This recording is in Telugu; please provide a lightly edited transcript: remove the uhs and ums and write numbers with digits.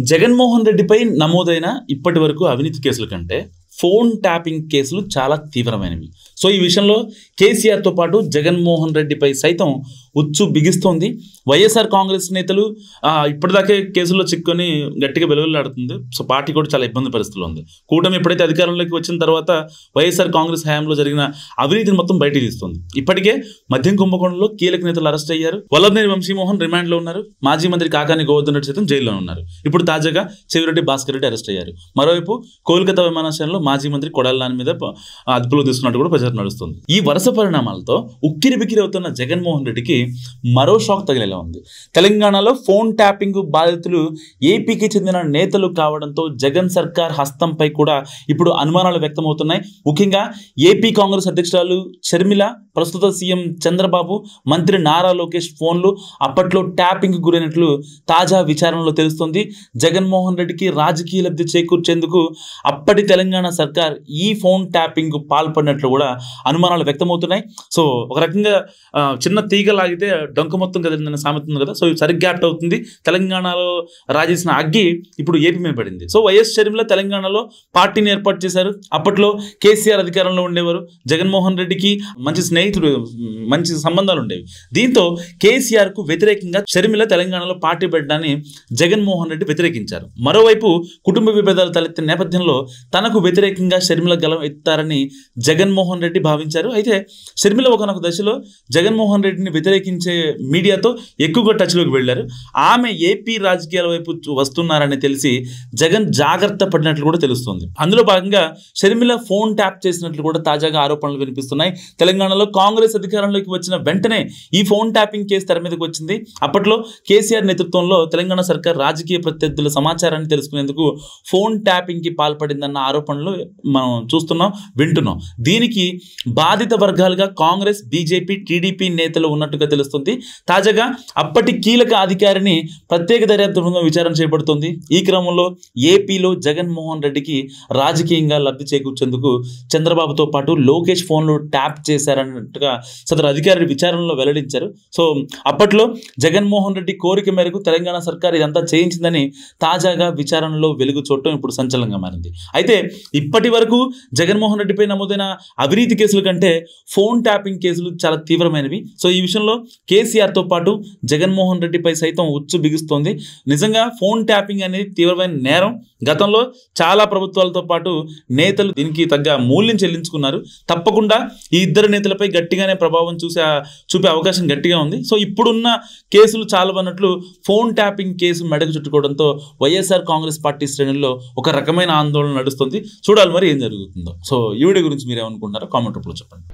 జగన్మోహన్ రెడ్డిపై నమోదైన ఇప్పటి వరకు అవినీతి కేసుల కంటే ఫోన్ ట్యాపింగ్ కేసులు చాలా తీవ్రమైనవి. సో ఈ విషయంలో కేసీఆర్తో పాటు జగన్మోహన్ రెడ్డిపై సైతం ఉచ్చు బిగిస్తోంది. వైఎస్ఆర్ కాంగ్రెస్ నేతలు ఇప్పటిదాకే కేసుల్లో చిక్కుని గట్టిగా వెలువెల్లాడుతుంది. సో పార్టీ కూడా చాలా ఇబ్బంది పరిస్థితుల్లో ఉంది. కూటమి ఎప్పుడైతే అధికారంలోకి వచ్చిన తర్వాత వైఎస్ఆర్ కాంగ్రెస్ హయాంలో జరిగిన అవినీతిని మొత్తం బయటికి తీస్తుంది. ఇప్పటికే మద్యం కుంభకోణంలో కీలక నేతలు అరెస్ట్ అయ్యారు. వల్లభనేని వంశీమోహన్ రిమాండ్లో ఉన్నారు. మాజీ మంత్రి కాకాని గోవర్ధన్ రెడ్డి సైతం జైల్లో ఉన్నారు. ఇప్పుడు తాజాగా చెవిరెడ్డి భాస్కర్ రెడ్డి అరెస్ట్ అయ్యారు. మరోవైపు కోల్కతా విమానాశ్రయంలో మాజీ మంత్రి కొడాలి నాని మీద అదుపులో తీసుకున్నట్టు కూడా ప్రచారం నడుస్తుంది. ఈ వరుస పరిణామాలతో ఉక్కిరి బిక్కిరి అవుతున్న జగన్మోహన్ రెడ్డికి మరో షాక్ తగిలేలా ఉంది. తెలంగాణలో ఫోన్ ట్యాపింగ్ బాధితులు ఏపీకి చెందిన నేతలు కావడంతో జగన్ సర్కార్ హస్తంపై కూడా ఇప్పుడు అనుమానాలు వ్యక్తమవుతున్నాయి. ముఖ్యంగా ఏపీ కాంగ్రెస్ అధ్యక్షురాలు షర్మిల, ప్రస్తుత సీఎం చంద్రబాబు, మంత్రి నారా లోకేష్ ఫోన్లు అప్పట్లో ట్యాపింగ్ గురైనట్లు తాజా విచారణలో తెలుస్తోంది. జగన్మోహన్ రెడ్డికి రాజకీయ లబ్ధి చేకూర్చేందుకు అప్పటి తెలంగాణ సర్కార్ ఈ ఫోన్ ట్యాపింగ్ పాల్పడినట్లు కూడా అనుమానాలు వ్యక్తమవుతున్నాయి. సో ఒక రకంగా చిన్న తీగ లాగితే డొంక మొత్తం కదిలిందన్న సామెత ఉంది కదా. సో సరిగ్గా అట్ అవుతుంది. తెలంగాణలో రాజేసిన అగ్గి ఇప్పుడు ఏపీ మీద పడింది. సో వైఎస్ షర్మిల తెలంగాణలో పార్టీని ఏర్పాటు చేశారు. అప్పట్లో కేసీఆర్ అధికారంలో ఉండేవారు. జగన్మోహన్ రెడ్డికి మంచి స్నేహితుడు, మంచి సంబంధాలు ఉండేవి. దీంతో కేసీఆర్ కు వ్యతిరేకంగా షర్మిల తెలంగాణలో పార్టీ పెట్టడాన్ని జగన్మోహన్ రెడ్డి వ్యతిరేకించారు. మరోవైపు కుటుంబ విభేదాలు తలెత్తిన నేపథ్యంలో తనకు వ్యతిరేకంగా షర్మిల గలం ఎత్తారని జగన్మోహన్ రెడ్డి భావించారు. అయితే షర్మిల ఒకనొక దశలో జగన్మోహన్ రెడ్డిని వ్యతిరేకించే మీడియాతో ఎక్కువగా టచ్లోకి వెళ్లారు. ఆమె ఏపీ రాజకీయాల వైపు వస్తున్నారని తెలిసి జగన్ జాగ్రత్త పడినట్లు కూడా తెలుస్తుంది. అందులో భాగంగా షర్మిల ఫోన్ ట్యాప్ చేసినట్లు కూడా తాజాగా ఆరోపణలు వినిపిస్తున్నాయి. తెలంగాణలో కాంగ్రెస్ అధికారంలోకి వచ్చిన వెంటనే ఈ ఫోన్ ట్యాపింగ్ కేసు తెర మీదకి వచ్చింది. అప్పట్లో కేసీఆర్ నేతృత్వంలో తెలంగాణ సర్కార్ రాజకీయ ప్రత్యర్థుల సమాచారాన్ని తెలుసుకునేందుకు ఫోన్ ట్యాపింగ్ కి పాల్పడిందన్న ఆరోపణలు మనం చూస్తున్నాం, వింటున్నాం. దీనికి బాధిత వర్గాలుగా కాంగ్రెస్, బీజేపీ, టీడీపీ నేతలు ఉన్నట్టుగా తెలుస్తుంది. తాజాగా అప్పటి కీలక అధికారిని ప్రత్యేక దర్యాప్తు బృందం విచారణ చేపడుతుంది. ఈ క్రమంలో ఏపీలో జగన్మోహన్ రెడ్డికి రాజకీయంగా లబ్ధి చేకూర్చేందుకు చంద్రబాబుతో పాటు లోకేష్ ఫోన్లు ట్యాప్ చేశారన్నట్టుగా సదరు అధికారి విచారణలో వెల్లడించారు. సో అప్పట్లో జగన్మోహన్ రెడ్డి కోరిక మేరకు తెలంగాణ సర్కార్ ఇదంతా చేయించిందని తాజాగా విచారణలో వెలుగు చూడటం ఇప్పుడు సంచలనంగా మారింది. అయితే ఇప్పటి వరకు జగన్మోహన్ రెడ్డిపై నమోదైన అవినీతి కేసుల కంటే ఫోన్ ట్యాపింగ్ కేసులు చాలా తీవ్రమైనవి. సో ఈ విషయంలో కేసీఆర్తో పాటు జగన్మోహన్ రెడ్డిపై సైతం ఉచ్చు బిగుస్తోంది. నిజంగా ఫోన్ ట్యాపింగ్ అనేది తీవ్రమైన నేరం. గతంలో చాలా ప్రభుత్వాలతో పాటు నేతలు దీనికి తగ్గ మూల్యం చెల్లించుకున్నారు. తప్పకుండా ఈ ఇద్దరు నేతలపై గట్టిగానే ప్రభావం చూపే అవకాశం గట్టిగా ఉంది. సో ఇప్పుడున్న కేసులు చాలవన్నట్లు ఫోన్ ట్యాపింగ్ కేసు మెడకు చుట్టుకోవడంతో వైఎస్ఆర్ కాంగ్రెస్ పార్టీ శ్రేణుల్లో ఒక రకమైన ఆందోళన నడుస్తుంది. చూడాలి మరి ఏం జరుగుతుందో. సో ఈ వీడియో గురించి మీరేమనుకుంటున్నారో కామెంట్ రూపంలో చెప్పండి.